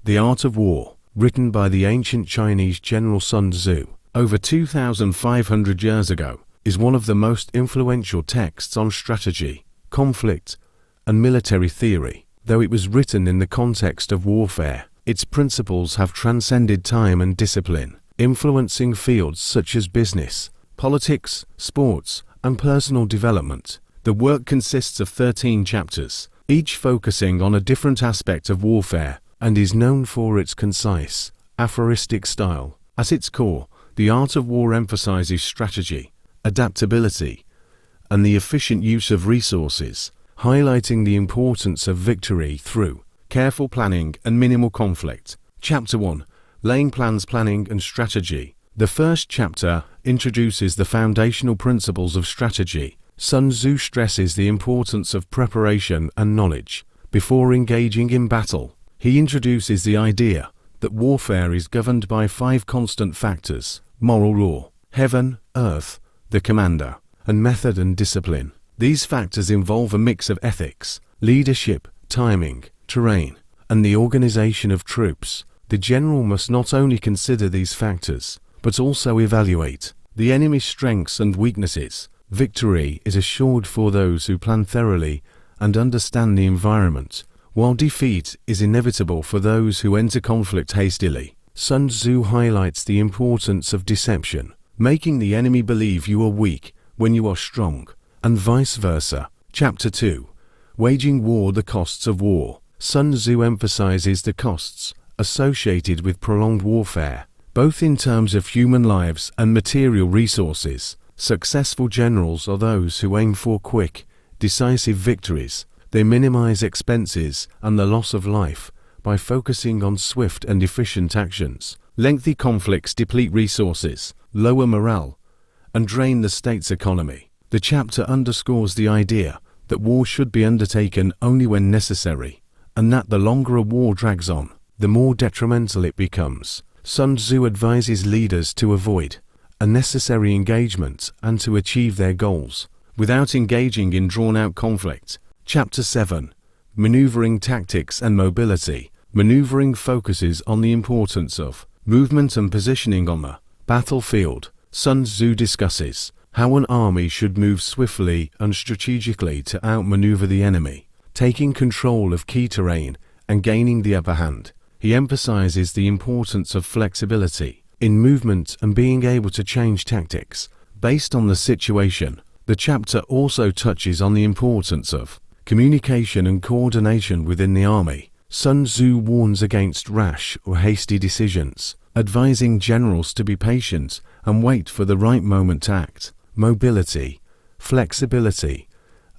The Art of War, written by the ancient Chinese general Sun Tzu over 2,500 years ago, is one of the most influential texts on strategy, conflict, and military theory. Though it was written in the context of warfare, its principles have transcended time and discipline, influencing fields such as business, politics, sports, and personal development. The work consists of 13 chapters, each focusing on a different aspect of warfare, and is known for its concise, aphoristic style. At its core, The Art of War emphasizes strategy, adaptability, and the efficient use of resources, highlighting the importance of victory through careful planning and minimal conflict. Chapter 1. Laying Plans, Planning and Strategy. The first chapter introduces the foundational principles of strategy. Sun Tzu stresses the importance of preparation and knowledge before engaging in battle. He introduces the idea that warfare is governed by 5 constant factors: moral law, heaven, earth, the commander, and method and discipline. These factors involve a mix of ethics, leadership, timing, terrain, and the organization of troops. The general must not only consider these factors, but also evaluate the enemy's strengths and weaknesses. Victory is assured for those who plan thoroughly and understand the environment, while defeat is inevitable for those who enter conflict hastily. Sun Tzu highlights the importance of deception, making the enemy believe you are weak when you are strong, and vice versa. Chapter 2. Waging War, the Costs of War. Sun Tzu emphasizes the costs associated with prolonged warfare, both in terms of human lives and material resources. Successful generals are those who aim for quick, decisive victories. They minimize expenses and the loss of life by focusing on swift and efficient actions. Lengthy conflicts deplete resources, lower morale, and drain the state's economy. The chapter underscores the idea that war should be undertaken only when necessary, and that the longer a war drags on, the more detrimental it becomes. Sun Tzu advises leaders to avoid unnecessary engagement and to achieve their goals without engaging in drawn-out conflict. Chapter 7. Maneuvering Tactics and Mobility. Maneuvering focuses on the importance of movement and positioning on the battlefield. Sun Tzu discusses how an army should move swiftly and strategically to outmaneuver the enemy, taking control of key terrain and gaining the upper hand. He emphasizes the importance of flexibility in movement and being able to change tactics based on the situation. The chapter also touches on the importance of communication and coordination within the army. Sun Tzu warns against rash or hasty decisions, advising generals to be patient and wait for the right moment to act. Mobility, flexibility,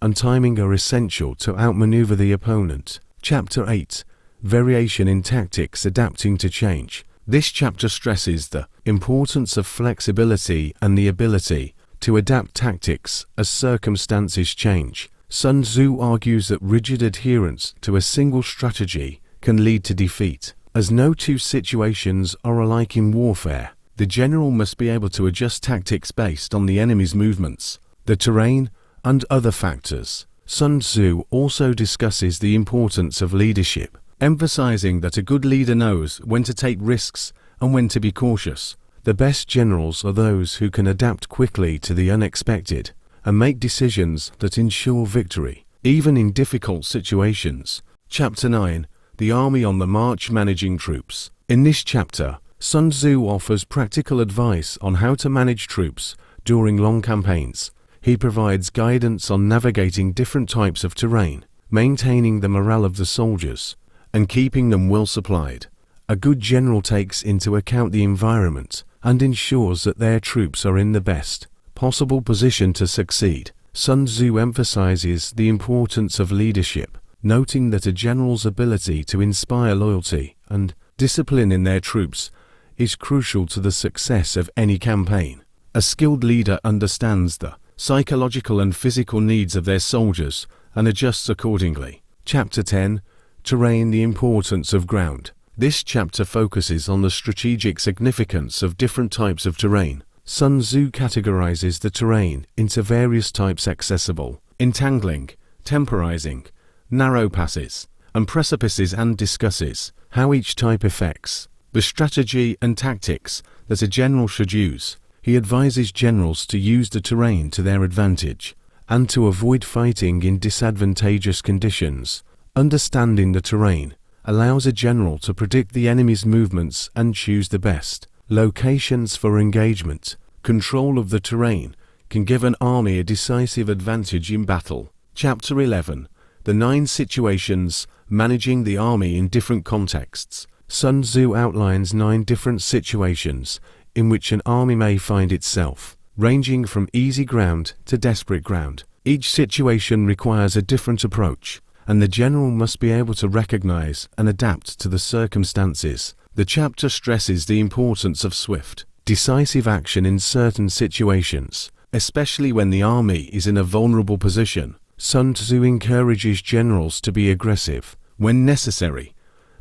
and timing are essential to outmaneuver the opponent. Chapter 8. Variation in Tactics, Adapting to Change. This chapter stresses the importance of flexibility and the ability to adapt tactics as circumstances change. Sun Tzu argues that rigid adherence to a single strategy can lead to defeat. As no two situations are alike in warfare, the general must be able to adjust tactics based on the enemy's movements, the terrain, and other factors. Sun Tzu also discusses the importance of leadership, emphasizing that a good leader knows when to take risks and when to be cautious. The best generals are those who can adapt quickly to the unexpected and make decisions that ensure victory, even in difficult situations. Chapter 9. The Army on the March, Managing Troops. In this chapter, Sun Tzu offers practical advice on how to manage troops during long campaigns. He provides guidance on navigating different types of terrain, maintaining the morale of the soldiers, and keeping them well supplied. A good general takes into account the environment and ensures that their troops are in the best possible position to succeed. Sun Tzu emphasizes the importance of leadership, noting that a general's ability to inspire loyalty and discipline in their troops is crucial to the success of any campaign. A skilled leader understands the psychological and physical needs of their soldiers and adjusts accordingly. Chapter 10. Terrain, the Importance of Ground. This chapter focuses on the strategic significance of different types of terrain. Sun Tzu categorizes the terrain into various types: accessible, entangling, temporizing, narrow passes, and precipices, and discusses how each type affects the strategy and tactics that a general should use. He advises generals to use the terrain to their advantage and to avoid fighting in disadvantageous conditions. Understanding the terrain allows a general to predict the enemy's movements and choose the best locations for engagement. Control of the terrain can give an army a decisive advantage in battle. Chapter 11. The 9 situations managing the army in different contexts. Sun Tzu outlines 9 different situations in which an army may find itself, ranging from easy ground to desperate ground. Each situation requires a different approach, and the general must be able to recognize and adapt to the circumstances. The chapter stresses the importance of swift, decisive action in certain situations, especially when the army is in a vulnerable position. Sun Tzu encourages generals to be aggressive when necessary,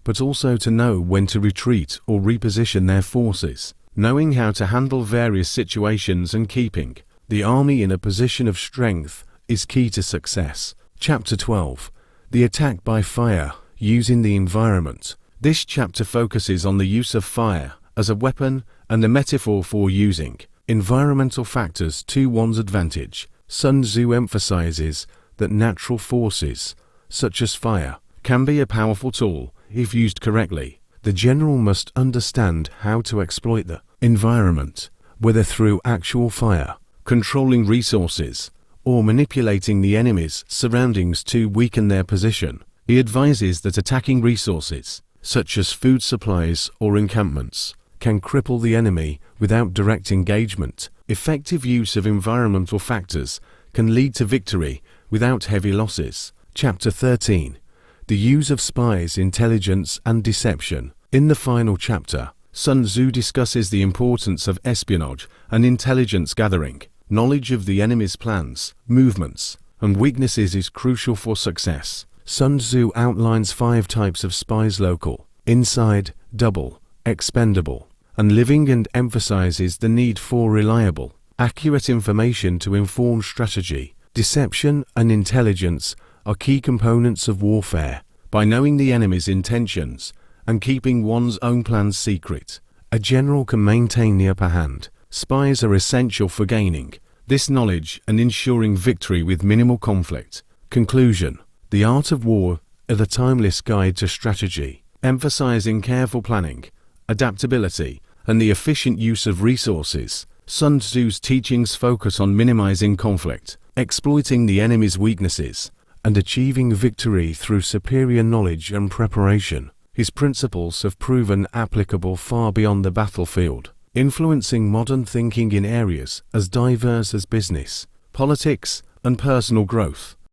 but also to know when to retreat or reposition their forces. Knowing how to handle various situations and keeping the army in a position of strength is key to success. Chapter 12. The attack by fire, using the environment. This chapter focuses on the use of fire as a weapon and the metaphor for using environmental factors to one's advantage. Sun Tzu emphasizes that natural forces, such as fire, can be a powerful tool if used correctly. The general must understand how to exploit the environment, whether through actual fire, controlling resources, or manipulating the enemy's surroundings to weaken their position. He advises that attacking resources, such as food supplies or encampments, can cripple the enemy without direct engagement. Effective use of environmental factors can lead to victory without heavy losses. Chapter 13. The use of spies, intelligence, and deception. In the final chapter, Sun Tzu discusses the importance of espionage and intelligence gathering. Knowledge of the enemy's plans, movements, and weaknesses is crucial for success. Sun Tzu outlines 5 types of spies: local, inside, double, expendable, and living, and emphasizes the need for reliable, accurate information to inform strategy. Deception and intelligence are key components of warfare. By knowing the enemy's intentions and keeping one's own plans secret, a general can maintain the upper hand. Spies are essential for gaining this knowledge and ensuring victory with minimal conflict. Conclusion. The Art of War is a timeless guide to strategy, emphasizing careful planning, adaptability, and the efficient use of resources. Sun Tzu's teachings focus on minimizing conflict, exploiting the enemy's weaknesses, and achieving victory through superior knowledge and preparation. His principles have proven applicable far beyond the battlefield, influencing modern thinking in areas as diverse as business, politics, and personal growth.